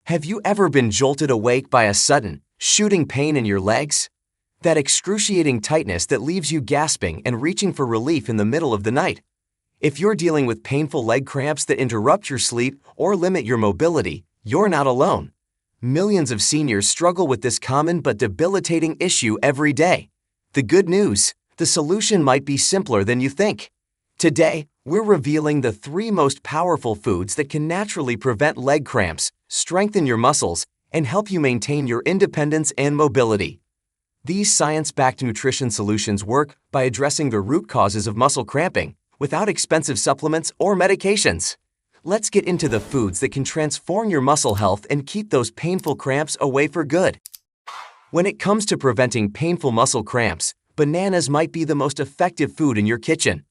Have you ever been jolted awake by a sudden, shooting pain in your legs? That excruciating tightness that leaves you gasping and reaching for relief in the middle of the night. If you're dealing with painful leg cramps that interrupt your sleep or limit your mobility, you're not alone. Millions of seniors struggle with this common but debilitating issue every day. The good news: the solution might be simpler than you think. Today, we're revealing the 3 most powerful foods that can naturally prevent leg cramps, strengthen your muscles, and help you maintain your independence and mobility. These science-backed nutrition solutions work by addressing the root causes of muscle cramping without expensive supplements or medications. Let's get into the foods that can transform your muscle health and keep those painful cramps away for good. When it comes to preventing painful muscle cramps, bananas might be the most effective food in your kitchen.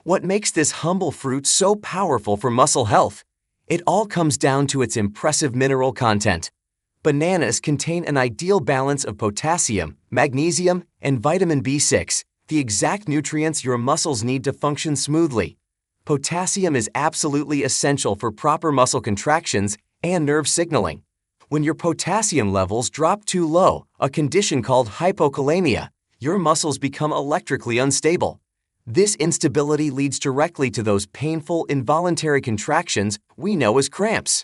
What makes this humble fruit so powerful for muscle health? It all comes down to its impressive mineral content. Bananas contain an ideal balance of potassium, magnesium, and vitamin B6, the exact nutrients your muscles need to function smoothly. Potassium is absolutely essential for proper muscle contractions and nerve signaling. When your potassium levels drop too low, a condition called hypokalemia, your muscles become electrically unstable. This instability leads directly to those painful, involuntary contractions we know as cramps.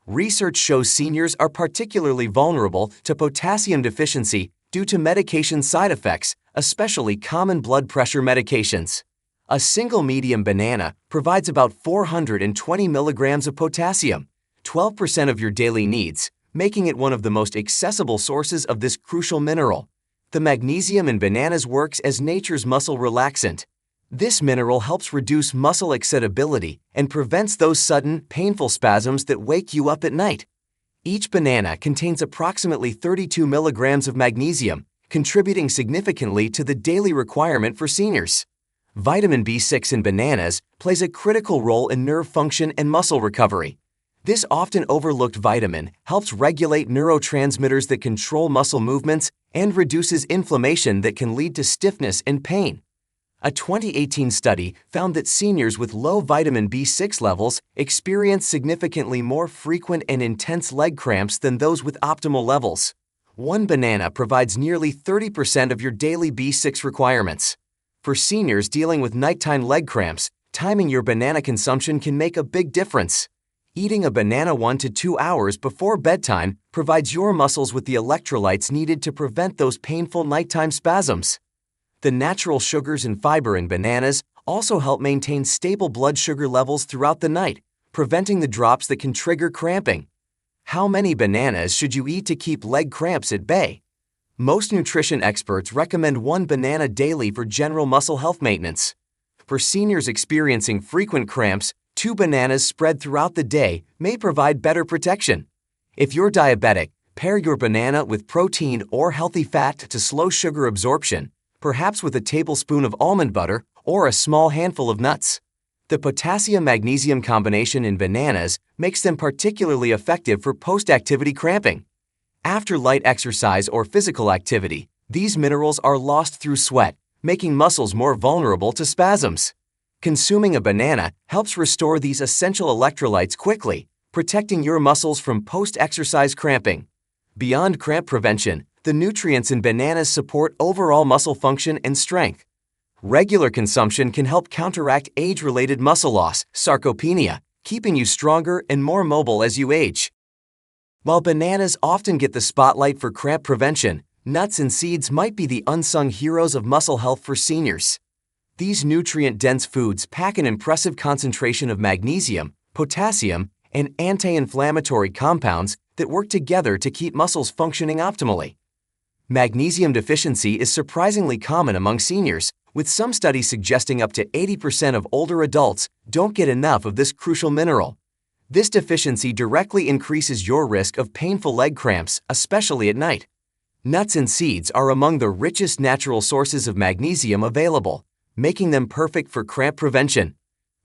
Research shows seniors are particularly vulnerable to potassium deficiency due to medication side effects, especially common blood pressure medications. A single medium banana provides about 420 milligrams of potassium, 12% of your daily needs, making it one of the most accessible sources of this crucial mineral. The magnesium in bananas works as nature's muscle relaxant. This mineral helps reduce muscle excitability and prevents those sudden, painful spasms that wake you up at night. Each banana contains approximately 32 milligrams of magnesium, contributing significantly to the daily requirement for seniors. Vitamin B6 in bananas plays a critical role in nerve function and muscle recovery. This often overlooked vitamin helps regulate neurotransmitters that control muscle movements and reduces inflammation that can lead to stiffness and pain. A 2018 study found that seniors with low vitamin B6 levels experience significantly more frequent and intense leg cramps than those with optimal levels. One banana provides nearly 30% of your daily B6 requirements. For seniors dealing with nighttime leg cramps, timing your banana consumption can make a big difference. Eating a banana 1 to 2 hours before bedtime provides your muscles with the electrolytes needed to prevent those painful nighttime spasms. The natural sugars and fiber in bananas also help maintain stable blood sugar levels throughout the night, preventing the drops that can trigger cramping. How many bananas should you eat to keep leg cramps at bay? Most nutrition experts recommend 1 banana daily for general muscle health maintenance. For seniors experiencing frequent cramps, 2 bananas spread throughout the day may provide better protection. If you're diabetic, pair your banana with protein or healthy fat to slow sugar absorption, perhaps with a tablespoon of almond butter or a small handful of nuts. The potassium-magnesium combination in bananas makes them particularly effective for post-activity cramping. After light exercise or physical activity, these minerals are lost through sweat, making muscles more vulnerable to spasms. Consuming a banana helps restore these essential electrolytes quickly, protecting your muscles from post-exercise cramping. Beyond cramp prevention, the nutrients in bananas support overall muscle function and strength. Regular consumption can help counteract age-related muscle loss, sarcopenia, keeping you stronger and more mobile as you age. While bananas often get the spotlight for cramp prevention, nuts and seeds might be the unsung heroes of muscle health for seniors. These nutrient-dense foods pack an impressive concentration of magnesium, potassium, and anti-inflammatory compounds that work together to keep muscles functioning optimally. Magnesium deficiency is surprisingly common among seniors, with some studies suggesting up to 80% of older adults don't get enough of this crucial mineral. This deficiency directly increases your risk of painful leg cramps, especially at night. Nuts and seeds are among the richest natural sources of magnesium available, making them perfect for cramp prevention.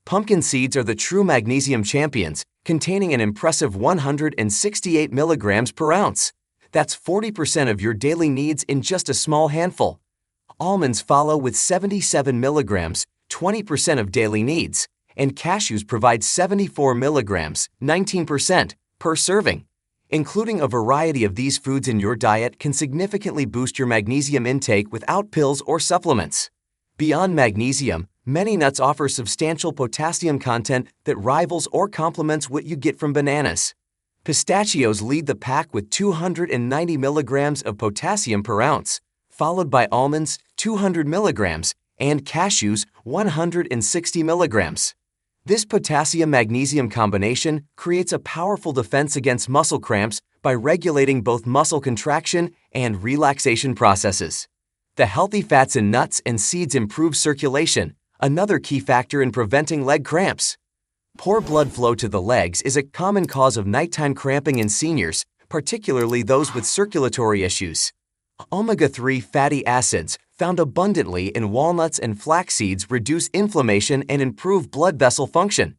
Pumpkin seeds are the true magnesium champions, containing an impressive 168 milligrams per ounce. That's 40% of your daily needs in just a small handful. Almonds follow with 77 milligrams, 20% of daily needs, and cashews provide 74 milligrams, 19%, per serving. Including a variety of these foods in your diet can significantly boost your magnesium intake without pills or supplements. Beyond magnesium, many nuts offer substantial potassium content that rivals or complements what you get from bananas. Pistachios lead the pack with 290 milligrams of potassium per ounce, followed by almonds 200 milligrams and cashews 160 milligrams. This potassium-magnesium combination creates a powerful defense against muscle cramps by regulating both muscle contraction and relaxation processes. The healthy fats in nuts and seeds improve circulation, another key factor in preventing leg cramps. Poor blood flow to the legs is a common cause of nighttime cramping in seniors, particularly those with circulatory issues. Omega-3 fatty acids, found abundantly in walnuts and flax seeds, reduce inflammation and improve blood vessel function.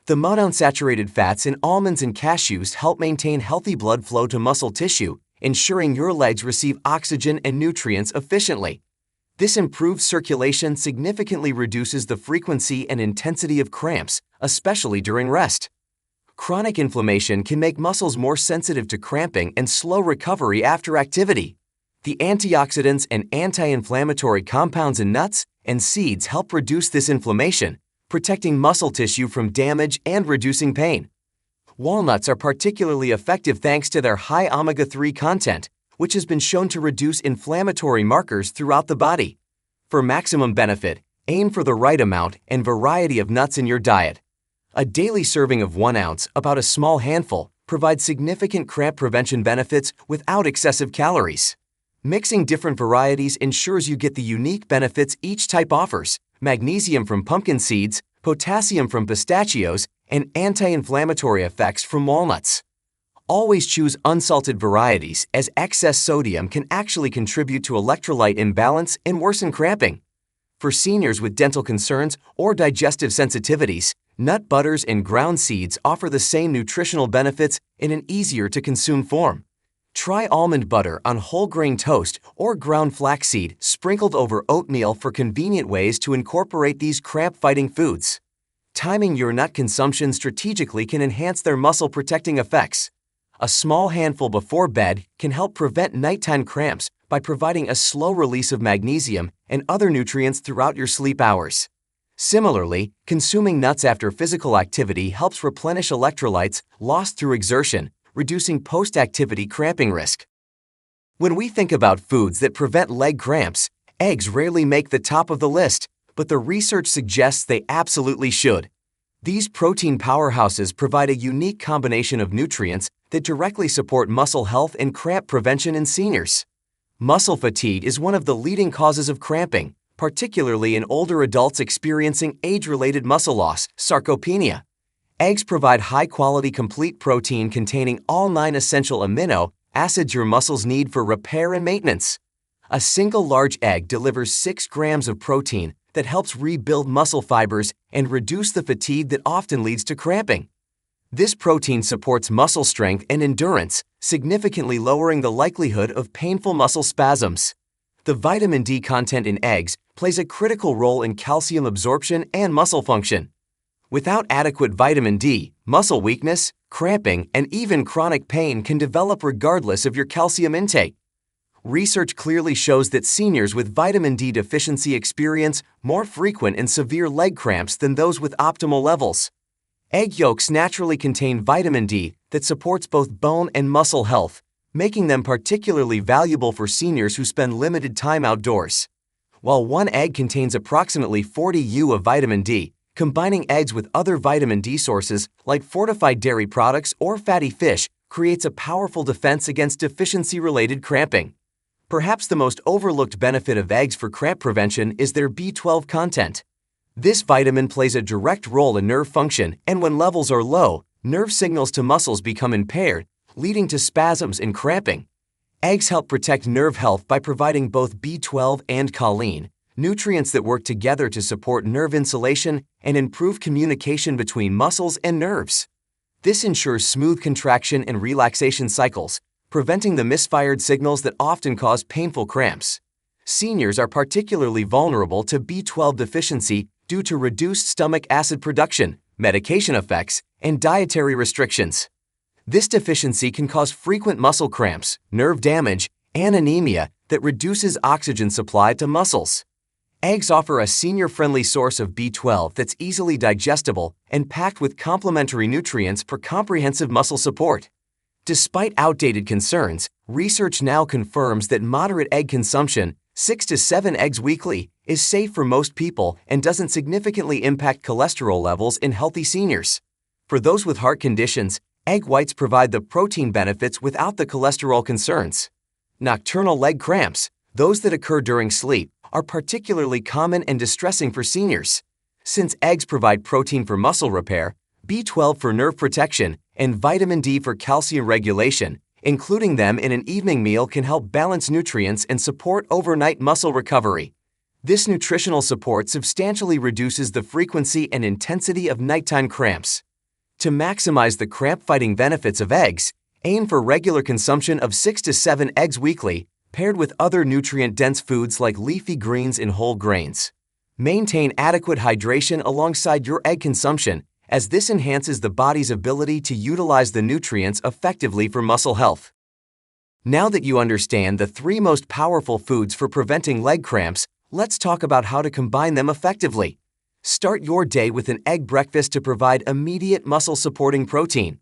The monounsaturated fats in almonds and cashews help maintain healthy blood flow to muscle tissue, ensuring your legs receive oxygen and nutrients efficiently. This improved circulation significantly reduces the frequency and intensity of cramps, especially during rest. Chronic inflammation can make muscles more sensitive to cramping and slow recovery after activity. The antioxidants and anti-inflammatory compounds in nuts and seeds help reduce this inflammation, protecting muscle tissue from damage and reducing pain. Walnuts are particularly effective thanks to their high omega-3 content, which has been shown to reduce inflammatory markers throughout the body. For maximum benefit, aim for the right amount and variety of nuts in your diet. A daily serving of 1 ounce, about a small handful, provides significant cramp prevention benefits without excessive calories. Mixing different varieties ensures you get the unique benefits each type offers: magnesium from pumpkin seeds, potassium from pistachios, and anti-inflammatory effects from walnuts. Always choose unsalted varieties, as excess sodium can actually contribute to electrolyte imbalance and worsen cramping. For seniors with dental concerns or digestive sensitivities, nut butters and ground seeds offer the same nutritional benefits in an easier-to-consume form. Try almond butter on whole grain toast or ground flaxseed sprinkled over oatmeal for convenient ways to incorporate these cramp-fighting foods. Timing your nut consumption strategically can enhance their muscle-protecting effects. A small handful before bed can help prevent nighttime cramps by providing a slow release of magnesium and other nutrients throughout your sleep hours. Similarly, consuming nuts after physical activity helps replenish electrolytes lost through exertion, reducing post-activity cramping risk. When we think about foods that prevent leg cramps, eggs rarely make the top of the list, but the research suggests they absolutely should. These protein powerhouses provide a unique combination of nutrients that directly support muscle health and cramp prevention in seniors. Muscle fatigue is one of the leading causes of cramping, particularly in older adults experiencing age-related muscle loss, sarcopenia. Eggs provide high-quality complete protein containing all 9 essential amino acids your muscles need for repair and maintenance. A single large egg delivers 6 grams of protein that helps rebuild muscle fibers and reduce the fatigue that often leads to cramping. This protein supports muscle strength and endurance, significantly lowering the likelihood of painful muscle spasms. The vitamin D content in eggs plays a critical role in calcium absorption and muscle function. Without adequate vitamin D, muscle weakness, cramping, and even chronic pain can develop regardless of your calcium intake. Research clearly shows that seniors with vitamin D deficiency experience more frequent and severe leg cramps than those with optimal levels. Egg yolks naturally contain vitamin D that supports both bone and muscle health, making them particularly valuable for seniors who spend limited time outdoors. While one egg contains approximately 40 U of vitamin D, combining eggs with other vitamin D sources like fortified dairy products or fatty fish creates a powerful defense against deficiency-related cramping. Perhaps the most overlooked benefit of eggs for cramp prevention is their B12 content. This vitamin plays a direct role in nerve function, and when levels are low, nerve signals to muscles become impaired, leading to spasms and cramping. Eggs help protect nerve health by providing both B12 and choline, nutrients that work together to support nerve insulation and improve communication between muscles and nerves. This ensures smooth contraction and relaxation cycles, preventing the misfired signals that often cause painful cramps. Seniors are particularly vulnerable to B12 deficiency due to reduced stomach acid production, medication effects, and dietary restrictions. This deficiency can cause frequent muscle cramps, nerve damage, and anemia that reduces oxygen supply to muscles. Eggs offer a senior-friendly source of B12 that's easily digestible and packed with complementary nutrients for comprehensive muscle support. Despite outdated concerns, research now confirms that moderate egg consumption, 6 to 7 eggs weekly, is safe for most people and doesn't significantly impact cholesterol levels in healthy seniors. For those with heart conditions, egg whites provide the protein benefits without the cholesterol concerns. Nocturnal leg cramps, those that occur during sleep, are particularly common and distressing for seniors. Since eggs provide protein for muscle repair, B12 for nerve protection, and vitamin D for calcium regulation, including them in an evening meal can help balance nutrients and support overnight muscle recovery. This nutritional support substantially reduces the frequency and intensity of nighttime cramps. To maximize the cramp-fighting benefits of eggs, aim for regular consumption of 6 to 7 eggs weekly, paired with other nutrient-dense foods like leafy greens and whole grains. Maintain adequate hydration alongside your egg consumption, as this enhances the body's ability to utilize the nutrients effectively for muscle health. Now that you understand the 3 most powerful foods for preventing leg cramps, let's talk about how to combine them effectively. Start your day with an egg breakfast to provide immediate muscle-supporting protein.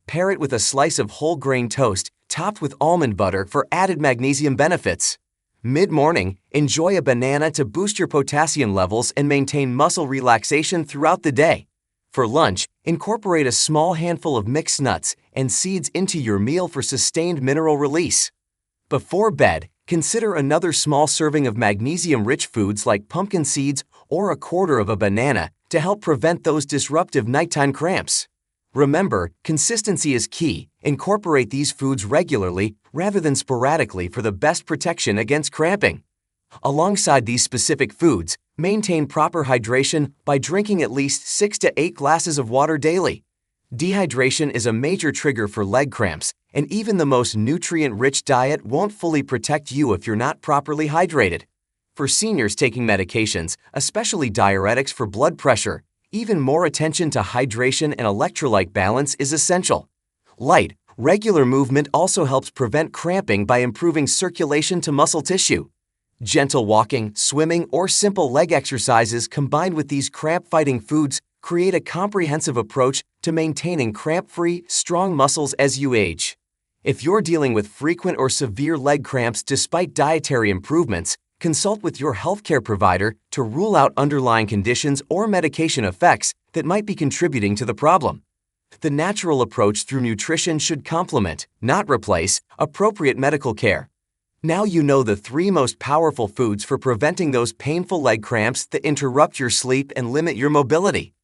Pair it with a slice of whole grain toast topped with almond butter for added magnesium benefits. Mid-morning, enjoy a banana to boost your potassium levels and maintain muscle relaxation throughout the day. For lunch, incorporate a small handful of mixed nuts and seeds into your meal for sustained mineral release. Before bed, consider another small serving of magnesium-rich foods like pumpkin seeds or a quarter of a banana to help prevent those disruptive nighttime cramps. Remember, consistency is key. Incorporate these foods regularly rather than sporadically for the best protection against cramping. Alongside these specific foods, maintain proper hydration by drinking at least 6 to 8 glasses of water daily. Dehydration is a major trigger for leg cramps, and even the most nutrient-rich diet won't fully protect you if you're not properly hydrated. For seniors taking medications, especially diuretics for blood pressure, even more attention to hydration and electrolyte balance is essential. Light, regular movement also helps prevent cramping by improving circulation to muscle tissue. Gentle walking, swimming, or simple leg exercises combined with these cramp-fighting foods create a comprehensive approach to maintaining cramp-free, strong muscles as you age. If you're dealing with frequent or severe leg cramps despite dietary improvements, consult with your healthcare provider to rule out underlying conditions or medication effects that might be contributing to the problem. The natural approach through nutrition should complement, not replace, appropriate medical care. Now you know the 3 most powerful foods for preventing those painful leg cramps that interrupt your sleep and limit your mobility.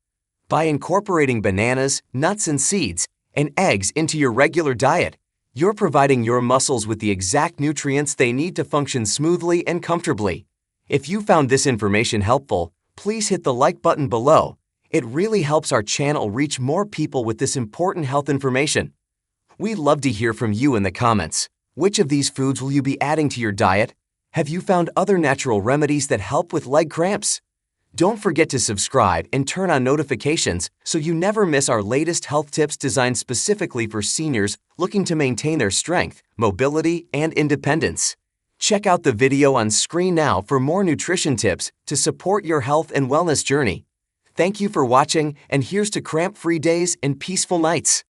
By incorporating bananas, nuts and seeds, and eggs into your regular diet, you're providing your muscles with the exact nutrients they need to function smoothly and comfortably. If you found this information helpful, please hit the like button below. It really helps our channel reach more people with this important health information. We'd love to hear from you in the comments. Which of these foods will you be adding to your diet? Have you found other natural remedies that help with leg cramps? Don't forget to subscribe and turn on notifications so you never miss our latest health tips designed specifically for seniors looking to maintain their strength, mobility, and independence. Check out the video on screen now for more nutrition tips to support your health and wellness journey. Thank you for watching, and here's to cramp-free days and peaceful nights.